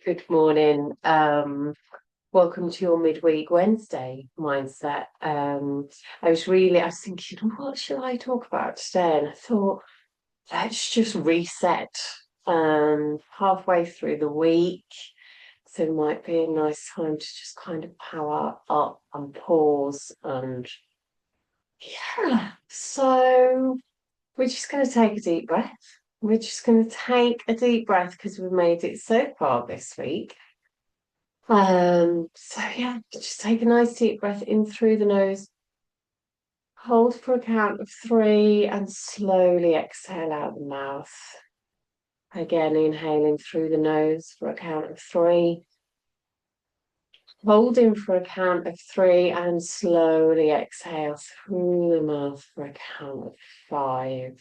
Good morning. Welcome to your Midweek Wednesday mindset. I was thinking, what shall I talk about today? And I thought, let's just reset. Halfway through the week, so it might be a nice time to just kind of power up and pause. And yeah, so we're just going to take a deep breath. We're just going to take a deep breath because we've made it so far this week. So yeah, just take a nice deep breath in through the nose, hold for a count of 3 and slowly exhale out the mouth. Again, inhaling through the nose for a count of 3, holding for a count of 3 and slowly exhale through the mouth for a count of 5.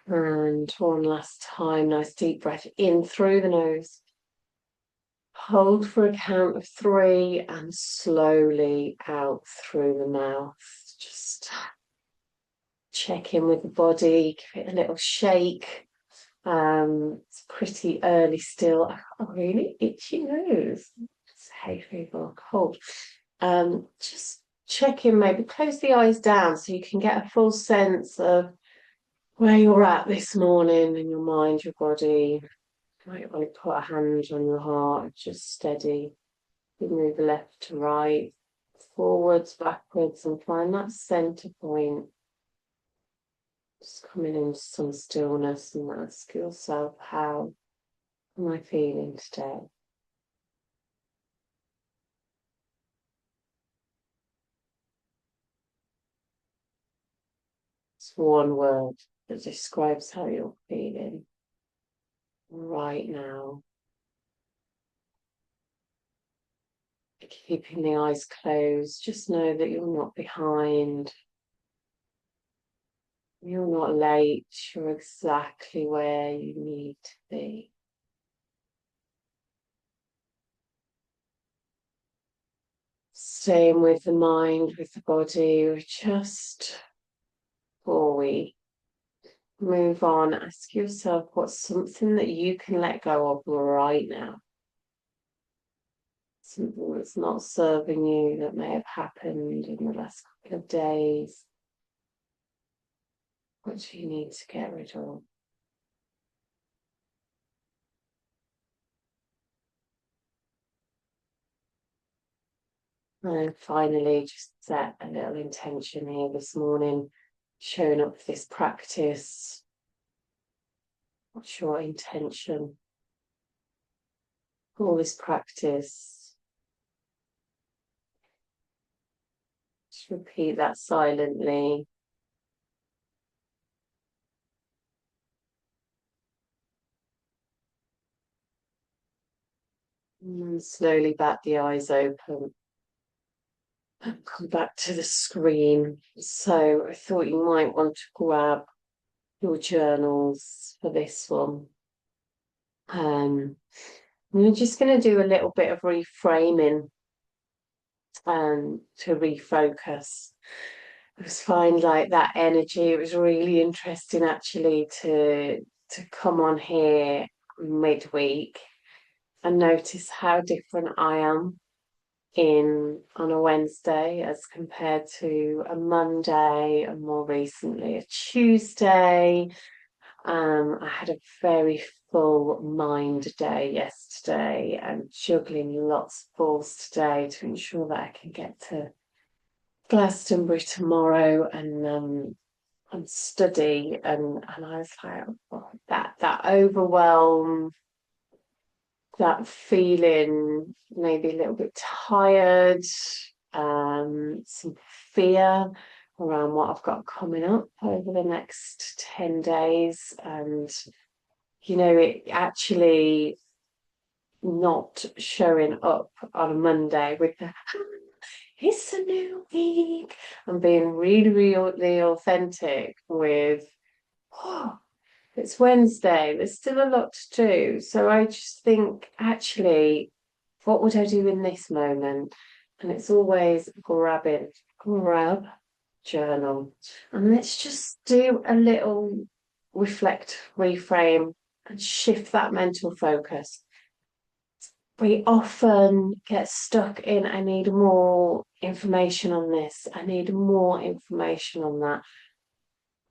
And one last time, nice deep breath in through the nose. Hold for a count of 3 and slowly out through the mouth. Just check in with the body, give it a little shake. It's pretty early still. I've got a really itchy nose. It's hay fever, cold. Just check in, maybe close the eyes down so you can get a full sense of where you're at this morning in your mind, your body. You might want to put a hand on your heart, just steady. You move left to right, forwards, backwards, and find that center point. Just coming into some stillness and ask yourself, how am I feeling today? It's one word that describes how you're feeling right now. Keeping the eyes closed, just know that you're not behind. You're not late. You're exactly where you need to be. Staying with the mind, with the body, or just before we move on, ask yourself what's something that you can let go of right now. Something that's not serving you, that may have happened in the last couple of days. What do you need to get rid of? And finally, just set a little intention here this morning, showing up for this practice. What's your intention for this practice? Just repeat that silently. And slowly bat the eyes open. Come back to the screen. So I thought you might want to grab your journals for this one. We're just going to do a little bit of reframing to refocus. I just find like that energy. It was really interesting actually to come on here midweek and notice how different I am on a Wednesday as compared to a Monday and more recently a Tuesday. I had a very full mind day yesterday and juggling lots of balls today to ensure that I can get to Glastonbury tomorrow and study and I was like, oh, that overwhelm, that feeling, maybe a little bit tired, some fear around what I've got coming up over the next 10 days. And, it actually not showing up on a Monday with the, it's a new week, and being really, really authentic with, oh, it's Wednesday, there's still a lot to do. So I just think, actually, what would I do in this moment? And it's always grab journal. And let's just do a little reflect, reframe, and shift that mental focus. We often get stuck in, I need more information on this, I need more information on that.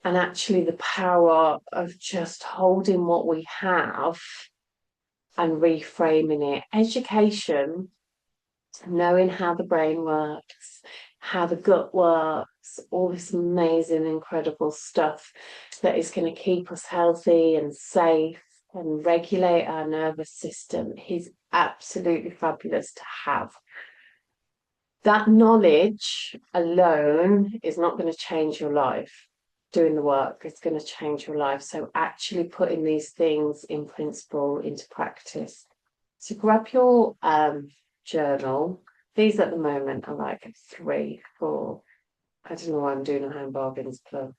And actually, the power of just holding what we have and reframing it. Education, knowing how the brain works, how the gut works, all this amazing, incredible stuff that is going to keep us healthy and safe and regulate our nervous system is absolutely fabulous to have. That knowledge alone is not going to change your life. Doing the work is going to change your life. So actually putting these things in principle into practice. So grab your journal. These at the moment are like 3, 4. I don't know why I'm doing a home bargains club.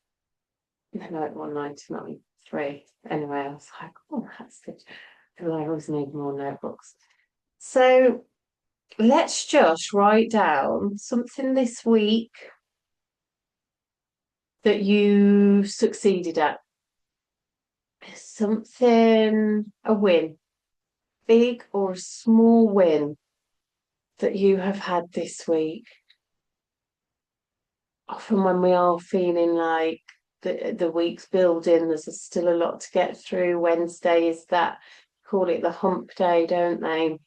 They're like 1.99, 3. Anyway, I was like, oh, that's good. I always need more notebooks. So let's just write down something this week that you succeeded at. Something, a win, big or small win that you have had this week. Often when we are feeling like the week's building, there's still a lot to get through. Wednesday is that, call it the hump day, don't they?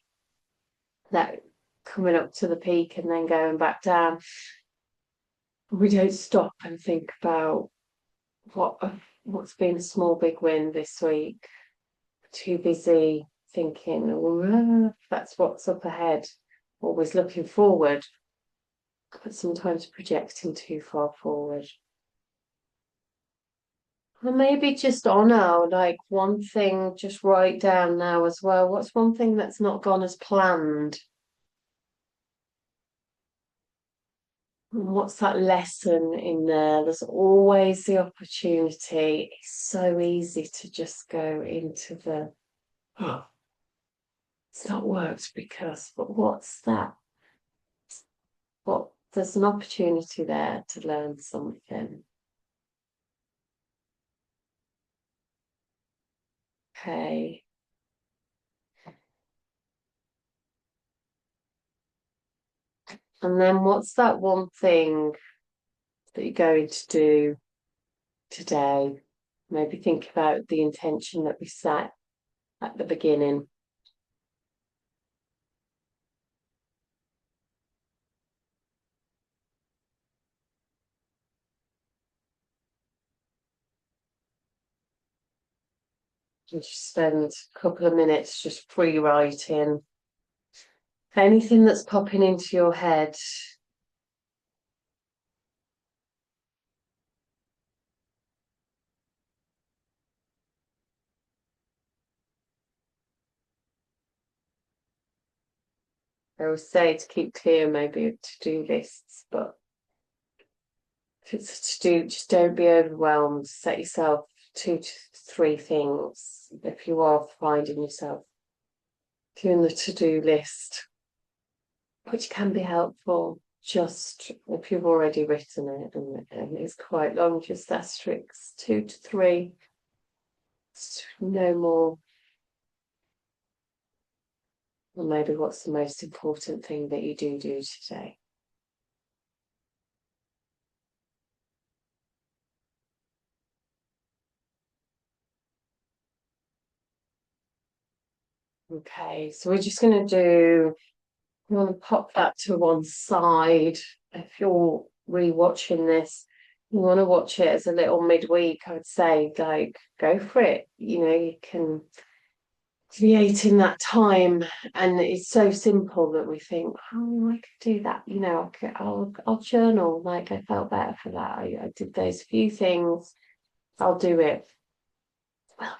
That coming up to the peak and then going back down. We don't stop and think about what's been a small big win this week. Too busy thinking, oh, that's what's up ahead. Always looking forward, but sometimes projecting too far forward. Or maybe just honour, like one thing, just write down now as well. What's one thing that's not gone as planned? And what's that lesson in there? There's always the opportunity. It's so easy to just go into the, oh, it's not worked because, but what's that? What, there's an opportunity there to learn something. Okay. And then what's that one thing that you're going to do today? Maybe think about the intention that we set at the beginning. And just spend a couple of minutes just free writing. Anything that's popping into your head. I always say to keep clear maybe of to-do lists, but if it's a to-do, just don't be overwhelmed. Set yourself 2 to 3 things if you are finding yourself doing the to-do list, which can be helpful. Just if you've already written it and it's quite long, just asterisks 2 to 3, no more. Or maybe what's the most important thing that you do today? Okay, so we're just going to do, you want to pop that to one side. If you're re-watching this, you want to watch it as a little midweek, I would say, like, go for it. You know, you can create in that time, and it's so simple that we think, oh, I could do that. You know, I'll journal. Like, I felt better for that. I did those few things. I'll do it. Well,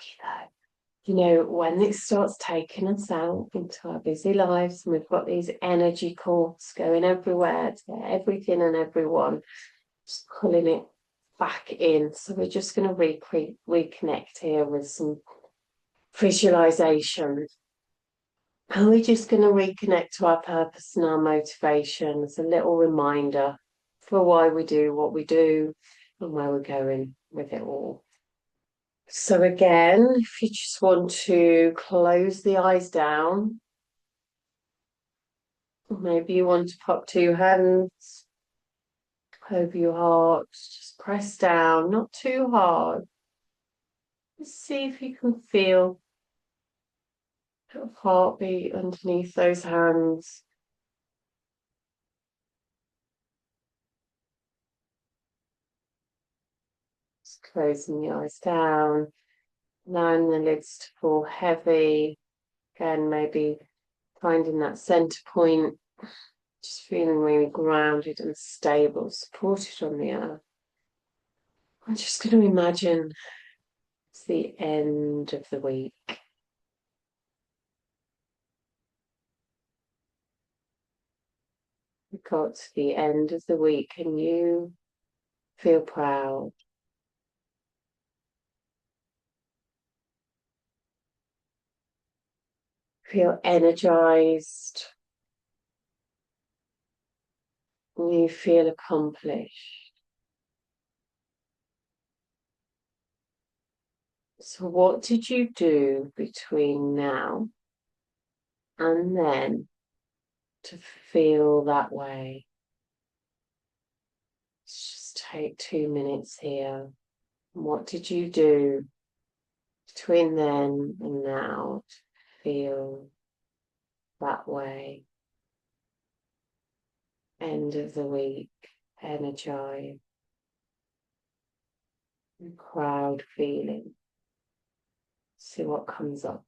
when it starts taking us out into our busy lives, and we've got these energy cords going everywhere to everything and everyone, just pulling it back in. So we're just going to reconnect here with some visualization. And we're just going to reconnect to our purpose and our motivation as a little reminder for why we do what we do and where we're going with it all. So again, if you just want to close the eyes down, maybe you want to pop two hands over your heart, just press down, not too hard. Just see if you can feel a heartbeat underneath those hands. Just closing the eyes down, allowing the lids to fall heavy. Again, maybe finding that center point, just feeling really grounded and stable, supported on the earth. I'm just going to imagine it's the end of the week. We got to the end of the week and you feel proud. Feel energized. You feel accomplished. So what did you do between now and then to feel that way? Let's just take 2 minutes here. What did you do between then and now to feel that way? End of the week, energized, and proud feeling. See what comes up.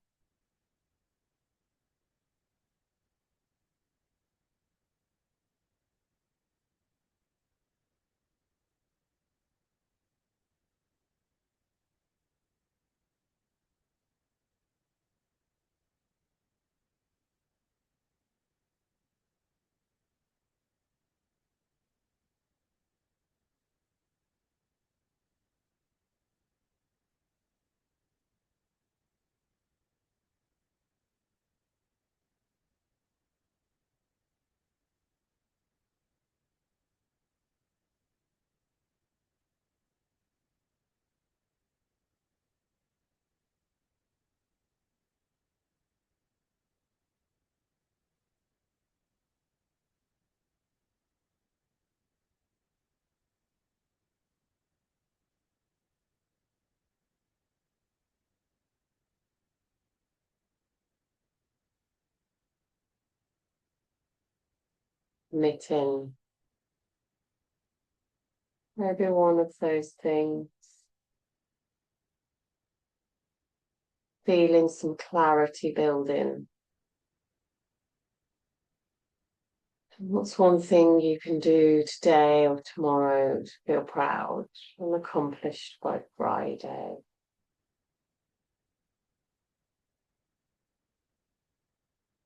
Knitting. Maybe one of those things. Feeling some clarity building. What's one thing you can do today or tomorrow to feel proud and accomplished by Friday?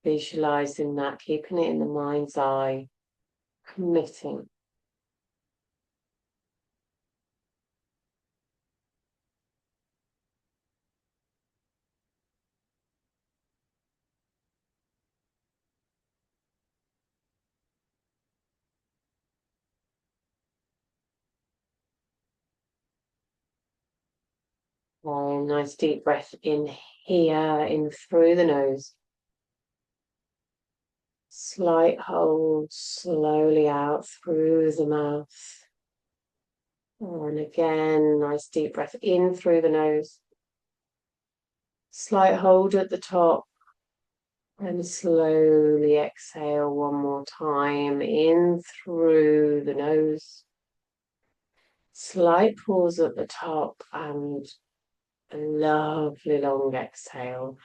Visualizing that, keeping it in the mind's eye, committing. Nice deep breath in here, in through the nose. Slight hold, slowly out through the mouth. And again, nice deep breath in through the nose. Slight hold at the top. And slowly exhale one more time, in through the nose. Slight pause at the top and a lovely long exhale.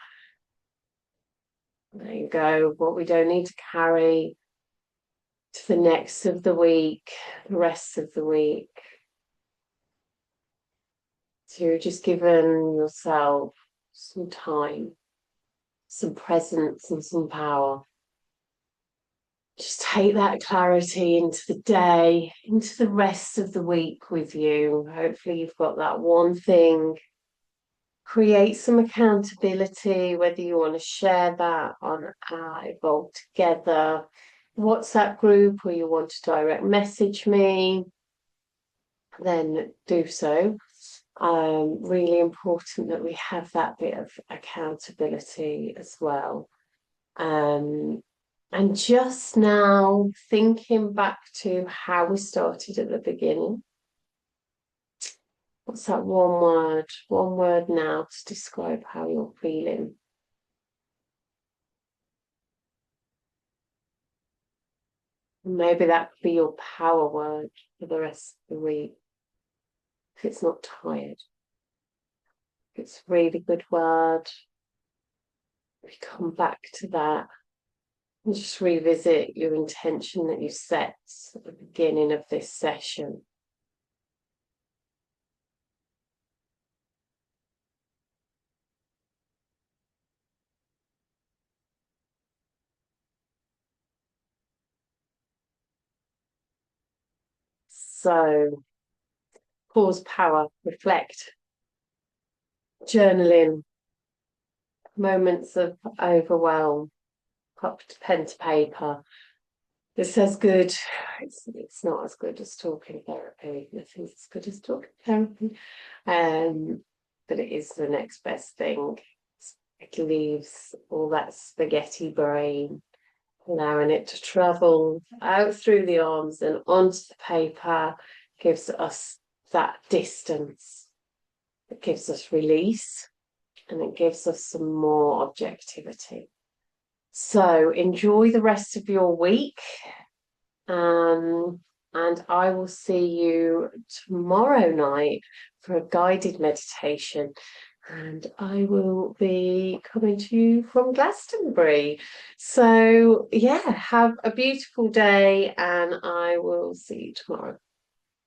There you go. What we don't need to carry to the next of the week, the rest of the week. So you're just giving yourself some time, some presence and some power. Just take that clarity into the day, into the rest of the week with you. Hopefully you've got that one thing. Create some accountability, whether you want to share that on our Evolve Together WhatsApp group or you want to direct message me, then do so. Really important that we have that bit of accountability as well. And just now thinking back to how we started at the beginning. What's that one word? One word now to describe how you're feeling. Maybe that could be your power word for the rest of the week. If it's not tired, if it's a really good word, if you come back to that and just revisit your intention that you set at the beginning of this session. So, pause, power, reflect, journaling, moments of overwhelm, pop pen to paper. It's as good. It's not as good as talking therapy. Nothing's as good as talking therapy. But it is the next best thing. It leaves all that spaghetti brain, allowing it to travel out through the arms and onto the paper, gives us that distance. It gives us release, and it gives us some more objectivity. So enjoy the rest of your week. And I will see you tomorrow night for a guided meditation. And I will be coming to you from Glastonbury. So, yeah, have a beautiful day, and I will see you tomorrow.